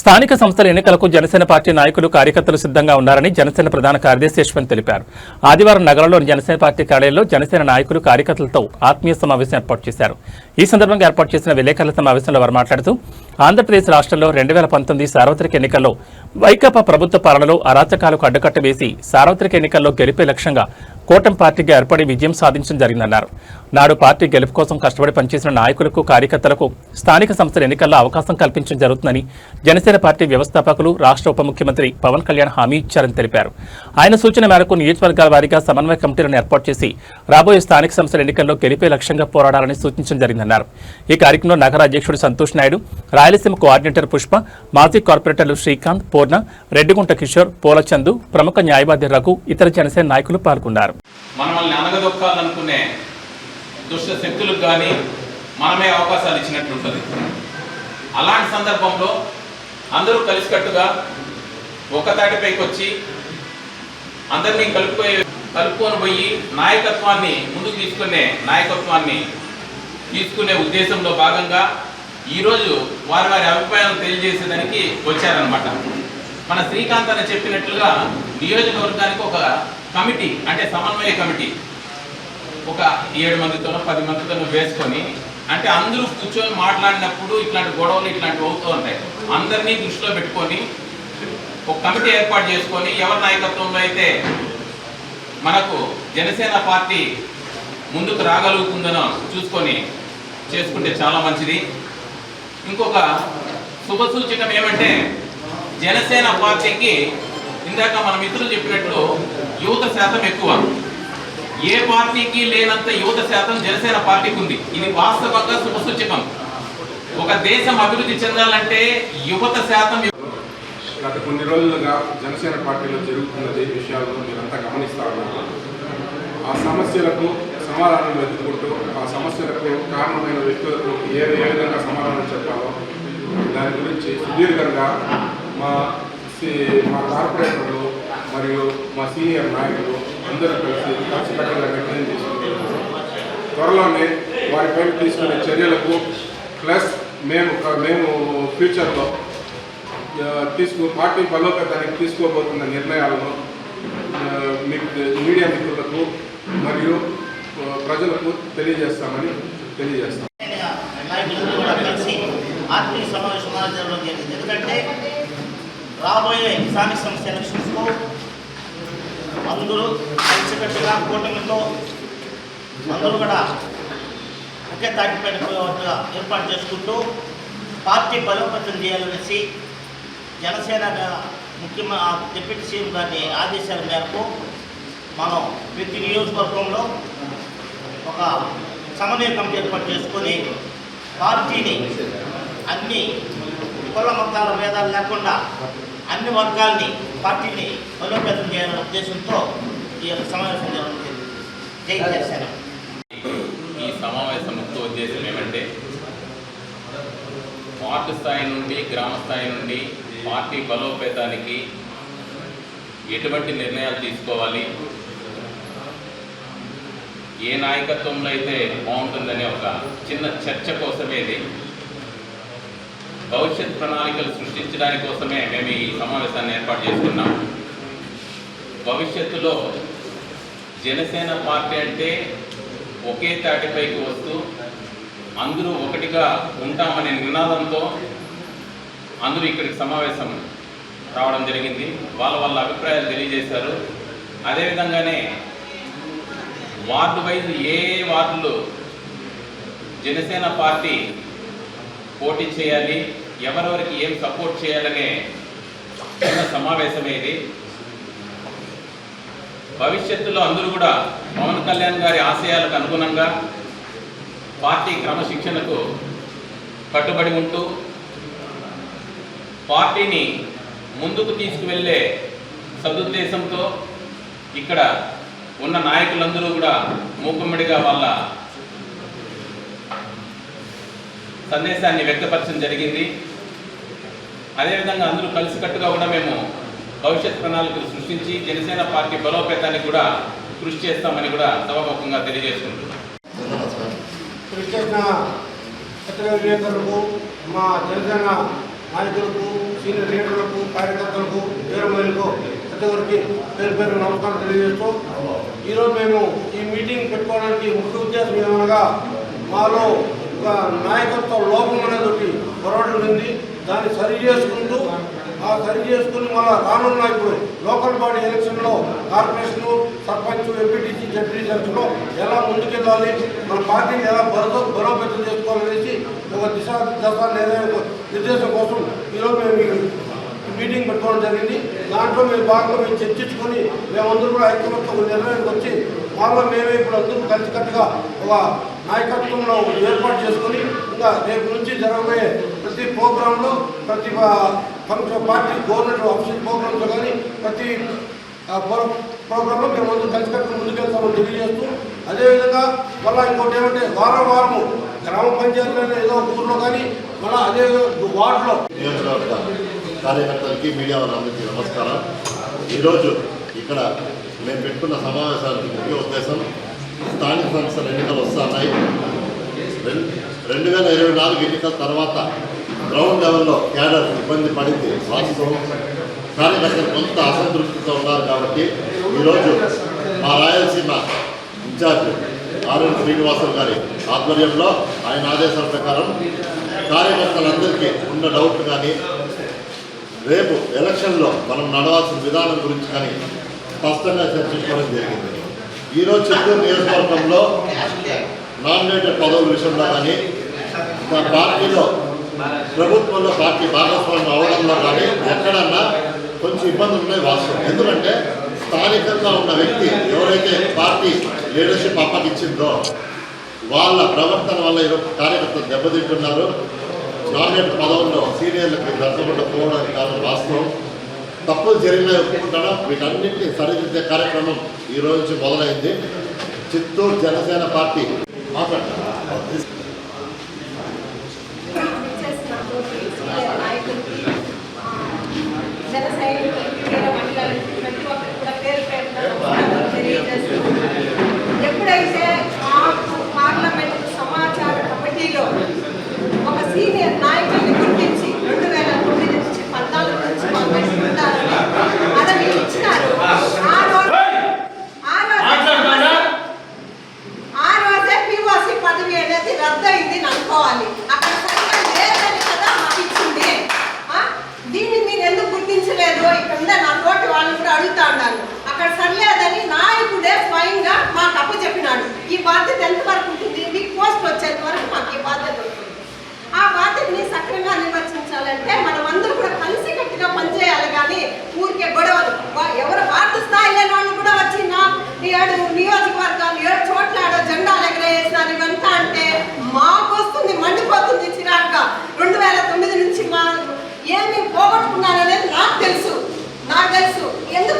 స్థానిక సంస్థల ఎన్నికలకు జనసేన పార్టీ నాయకులు కార్యకర్తలు సిద్ధంగా ఉన్నారని జనసేన ప్రధాన కార్యదర్శి యశ్వంత్ తెలిపారు. ఆదివారం నగరంలోని జనసేన పార్టీ కార్యాలయంలో జనసేన నాయకులు కార్యకర్తలతో ఆత్మీయ సమావేశం ఏర్పాటు చేశారు. ఈ సందర్భంగా ఏర్పాటు చేసిన విలేకరుల సమావేశంలో వారు మాట్లాడుతూ ఆంధ్రప్రదేశ్ రాష్ట్రంలో 2019 సార్వత్రిక ఎన్నికల్లో వైకాపా ప్రభుత్వ పాలనలో అరాచకాలకు అడ్డుకట్ట వేసి సార్వత్రిక ఎన్నికల్లో గెలిపే లక్ష్యంగా కూటమి పార్టీగా ఏర్పడి విజయం సాధించడం జరిగిందన్నారు. నాడు పార్టీ గెలుపు కోసం కష్టపడి పనిచేసిన నాయకులకు కార్యకర్తలకు స్థానిక సంస్థల ఎన్నికల్లో అవకాశం కల్పించడం జరుగుతుందని జనసేన పార్టీ వ్యవస్థాపకులు రాష్ట్ర ఉప ముఖ్యమంత్రి పవన్ కళ్యాణ్ హామీ ఇచ్చారని తెలిపారు. ఆయన సూచన మేరకు నియోజకవర్గాల వారీగా సమన్వయ కమిటీలను ఏర్పాటు చేసి రాబోయే స్థానిక సంస్థల ఎన్నికల్లో గెలిపే లక్ష్యంగా పోరాడాలని సూచించడం జరిగిందన్నారు. ఈ కార్యక్రమంలో నగర అధ్యక్షుడు సంతోష్ నాయుడు, రాయలసీమ కోఆర్డినేటర్ పుష్ప, మాజీ కార్పొరేటర్లు శ్రీకాంత్, పూర్ణ, రెడ్డిగుంట కిషోర్, పోలచందు, ప్రముఖ న్యాయవాది రఘు, ఇతర జనసేన నాయకులు పాల్గొన్నారు. మనల్ని అనగదొక్కాలనుకునే దుష్ట శక్తులకు కానీ మనమే అవకాశాలు ఇచ్చినట్టు ఉంటుంది. అలాంటి సందర్భంలో అందరూ కలిసికట్టుగా ఒక తాటిపైకి వచ్చి అందరినీ కలుపుకొని పోయి ముందుకు తీసుకునే ఉద్దేశంలో భాగంగా ఈరోజు వారి అభిప్రాయాలను తెలియజేసేదానికి వచ్చారనమాట. మన శ్రీకాంత్ అని చెప్పినట్లుగా నియోజకవర్గానికి ఒక కమిటీ, అంటే సమన్వయ కమిటీ, ఒక 7 మందితోనో 10 మందితోనో వేసుకొని, అంటే అందరూ కూర్చొని మాట్లాడినప్పుడు ఇట్లాంటి గొడవలు ఇట్లాంటివి అవుతూ ఉంటాయి. అందరినీ దృష్టిలో పెట్టుకొని ఒక కమిటీ ఏర్పాటు చేసుకొని ఎవరి నాయకత్వంలో అయితే మనకు జనసేన పార్టీ ముందుకు రాగలుగుతుందనో చూసుకొని చేసుకుంటే చాలా మంచిది. ఇంకొక శుభసూచకం ఏమంటే, జనసేన పార్టీకి ఇందాక మన మిత్రులు చెప్పినట్లు యువత శాతం ఎక్కువ. ఏ పార్టీకి లేనంత యువత శాతం జనసేన పార్టీకి ఉంది. ఇది వాస్తవంగా శుభసూచకం. ఒక దేశం అభివృద్ధి చెందాలంటే యువత శాతం. గత కొన్ని రోజులుగా జనసేన పార్టీలో జరుగుతున్నది విషయాలను మీరంతా గమనిస్తా ఉన్నారు. ఆ సమస్యలకు సమాధానం వెతుక్కుంటూ ఆ సమస్యలకు కారణమైన వ్యక్తులకు ఏ విధంగా సమాధానం చెప్పాలో దాని గురించి సుదీర్ఘంగా మా కార్పొరేటర్లు మరియు మా సీనియర్ నాయకులు అందరూ కలిసికట్టుగా నిర్ణయం తీసుకుంటున్నారు. త్వరలోనే వారిపై తీసుకునే చర్యలకు ప్లస్ మేము ఫ్యూచర్లో పార్టీ బలోపేతానికి తీసుకోబోతున్న నిర్ణయాలను మీడియా మిత్రులకు మరియు ప్రజలకు తెలియజేస్తామని తెలియజేస్తాం. ఎందుకంటే రాబోయే స్థానిక సంస్థ ఎలక్షన్స్లో అందరూ కలిసికట్టుగా కూటమితో అందరూ కూడా ఒకే తాటిపైన ఏర్పాటు చేసుకుంటూ పార్టీ బలోపేతం చేయాలనేసి జనసేన డిప్యూటీ సీఎం గారి ఆదేశాల మేరకు మనం ప్రతి నియోజకవర్గంలో ఒక సమన్వయ కమిటీ ఏర్పాటు చేసుకొని పార్టీని అన్ని కుల మతాల భేదాలు లేకుండా అన్ని వర్గాల్ని పార్టీని బలోపేతం చేయాలనే ఉద్దేశంతో ఈ సమావేశం జరుగుతుంది. జై జనసేన. ఈ సమావేశం ముఖ్య ఉద్దేశం ఏమంటే, వార్డు స్థాయి నుండి గ్రామ స్థాయి నుండి పార్టీ బలోపేతానికి ఎటువంటి నిర్ణయాలు తీసుకోవాలి, ఏ నాయకత్వంలో అయితే బాగుంటుందనే ఒక చిన్న చర్చ కోసమే, ఇది భవిష్యత్ ప్రణాళికలు సృష్టించడానికి కోసమే మేము ఈ సమావేశాన్ని ఏర్పాటు చేసుకున్నాం. భవిష్యత్తులో జనసేన పార్టీ అంటే ఒకే తాటిపైకి వస్తూ అందరూ ఒకటిగా ఉంటామనే నినాదంతో అందరూ ఇక్కడికి సమావేశం రావడం జరిగింది. వాళ్ళ అభిప్రాయాలు తెలియజేశారు. అదేవిధంగానే వార్డు వైజ్ ఏ వార్డులు జనసేన పార్టీ పోటీ చేయాలి, ఎవరెవరికి ఏం సపోర్ట్ చేయాలనే చిన్న సమావేశమే ఇది. భవిష్యత్తులో అందరూ కూడా పవన్ కళ్యాణ్ గారి ఆశయాలకు అనుగుణంగా పార్టీ క్రమశిక్షణకు కట్టుబడి ఉంటూ పార్టీని ముందుకు తీసుకువెళ్ళే సదుద్దేశంతో ఇక్కడ ఉన్న నాయకులందరూ కూడా మూకుమ్మడిగా వాళ్ళ సందేశాన్ని వ్యక్తపరచడం జరిగింది. అదేవిధంగా అందరూ కలిసికట్టుగా కూడా మేము భవిష్యత్ ప్రణాళికలు సృష్టించి జనసేన పార్టీ బలోపేతానికి కూడా కృషి చేస్తామని కూడా సభాముఖంగా తెలియజేసుకుంటున్నాం. మా జనసేన నాయకులకు సీనియర్ లీడర్లకు, కార్యకర్తలకు, వీరమహిళలకు ప్రతి ఒక్కరికి పేరు పేరు నమస్కారం తెలియజేస్తూ ఈరోజు మేము ఈ మీటింగ్ పెట్టుకోవడానికి ముఖ్య ఉద్దేశం ఏమనగా మాలో ఒక నాయకత్వ లోపం అనేది ఒకటి పొరపాటు ఉంది. దాన్ని సరి చేసుకుంటూ మళ్ళీ రానున్న ఇప్పుడు లోకల్ బాడీ ఎలక్షన్లో కార్పొరేషను, సర్పంచ్, ఎంపీటీసీ, జడ్పీటీసీ ఎలక్షన్లో ఎలా ముందుకెళ్ళాలి, మన పార్టీని ఎలా బలోపేతం చేసుకోవాలనేసి ఒక నిర్దేశం కోసం ఈరోజు మేము మీటింగ్ పెట్టుకోవడం జరిగింది. దాంట్లో మేము భాగంగా మేము చర్చించుకొని మేమందరూ కూడా ఐక్యమత్యం ఒక నిర్ణయానికి వచ్చి మాలో మేమే ఇప్పుడు అందరూ కలిసికట్టుగా ఒక నాయకత్వంలో ఏర్పాటు చేసుకొని ఇంకా రేపు నుంచి జరగబోయే ప్రతి ప్రోగ్రాంలో ప్రతి పార్టీ గవర్నమెంట్ ఆఫీస్ ప్రోగ్రాంలో కానీ ప్రతి ప్రోగ్రాంలో మేము అందరూ కలిసికట్టుగా ముందుకెళ్తామని తెలియజేస్తూ అదేవిధంగా మళ్ళీ ఇంకోటి ఏమంటే వారము గ్రామ పంచాయతీలో ఏదో ఊర్లో కానీ మళ్ళీ అదే వార్డులో కార్యకర్తలకి, మీడియా వాళ్ళందరికీ నమస్కారం. ఈరోజు ఇక్కడ మేము పెట్టుకున్న సమావేశానికి ముఖ్య ఉద్దేశం స్థానిక సంస్థల ఎన్నికలు వస్తున్నాయి. 2024 ఎన్నికల తర్వాత గ్రౌండ్ లెవెల్లో క్యాడర్ ఇబ్బంది పడింది వాస్తవం. కార్యకర్తలు కొంత అసంతృప్తితో ఉన్నారు కాబట్టి ఈరోజు మా రాయలసీమ ఇన్ఛార్జ్ ఆర్ఎన్ శ్రీనివాసులు గారి ఆధ్వర్యంలో ఆయన ఆదేశాల ప్రకారం కార్యకర్తలందరికీ ఉన్న డౌట్ కానీ రేపు ఎలక్షన్లో మనం నడవాల్సిన విధానం గురించి కానీ స్పష్టంగా చర్చించుకోవడం జరిగింది. ఈరోజు చిత్తూరు నియోజకవర్గంలో నామినేటెడ్ పదవుల విషయంలో కానీ పార్టీలో ప్రభుత్వంలో పార్టీ భాగస్వామ్యం అవడంలో కానీ ఎక్కడన్నా కొంచెం ఇబ్బందులు ఉన్నాయి వాస్తవం. ఎందుకంటే స్థానికంగా ఉన్న వ్యక్తి ఎవరైతే పార్టీ లీడర్షిప్ అప్పగిచ్చిందో వాళ్ళ ప్రవర్తన వల్ల ఈరోజు కార్యకర్తలు దెబ్బతింటున్నారు. నామినేట్ పదవుల్లో సీనియర్లకు దర్శకుండా పోవడానికి కారణం వాస్తవం. తప్పులు జరిగినాయి ఒప్పుకుంటాను. వీటన్నింటినీ సరిదిద్దే కార్యక్రమం ఈ రోజు నుంచి మొదలైంది. చిత్తూరు జనసేన పార్టీ ఎప్పుడైతే పార్లమెంట్ సమాచార కమిటీలో ఒక సీనియర్ నాయకుడిని గుర్తించి 2009 నుంచి 14 నుంచి మాకు పెట్టుకుంటారని పదవి ఇచ్చినారు. ఆ రోజే పీఓసీ పదవి అనేది రద్దయింది అనుకోవాలి. అక్కడ సరిగ్గా లేదని కదా మాకు ఇచ్చింది. దీన్ని మీరు ఎందుకు గుర్తించలేదు? ఇక్కడ నా తోటి వాళ్ళు కూడా అడుగుతా ఉన్నారు. అక్కడ సరిలేదని నాయకుడే స్వయంగా మాకు అప్పచెప్పినాడు. ఈ బాధ్యత ఎంతవరకు ఉంటుంది? మీకు పోస్ట్ వచ్చేంత వరకు మాకు ఈ బాధ్యత ఉంటుంది. ఆ బాధ్యతని సక్రమంగా నిర్వర్తించాలంటే మనం అందరూ కూడా కలిసికట్టుగా పనిచేయాలి. కానీ ఊరికే గొడవలు ఎవరు వార్డు స్థాయి లేని వాళ్ళు కూడా వచ్చి 7 నియోజకవర్గాలు 7 చోట్ల జెండాలు ఎగరేసినారు. ఇవంతా అంటే మాకు వస్తుంది, మండిపోతుంది చిరాగ్గా. 2009 నుంచి ఏమి పోగొట్టుకున్నారనేది నాకు తెలుసు. ఎందుకు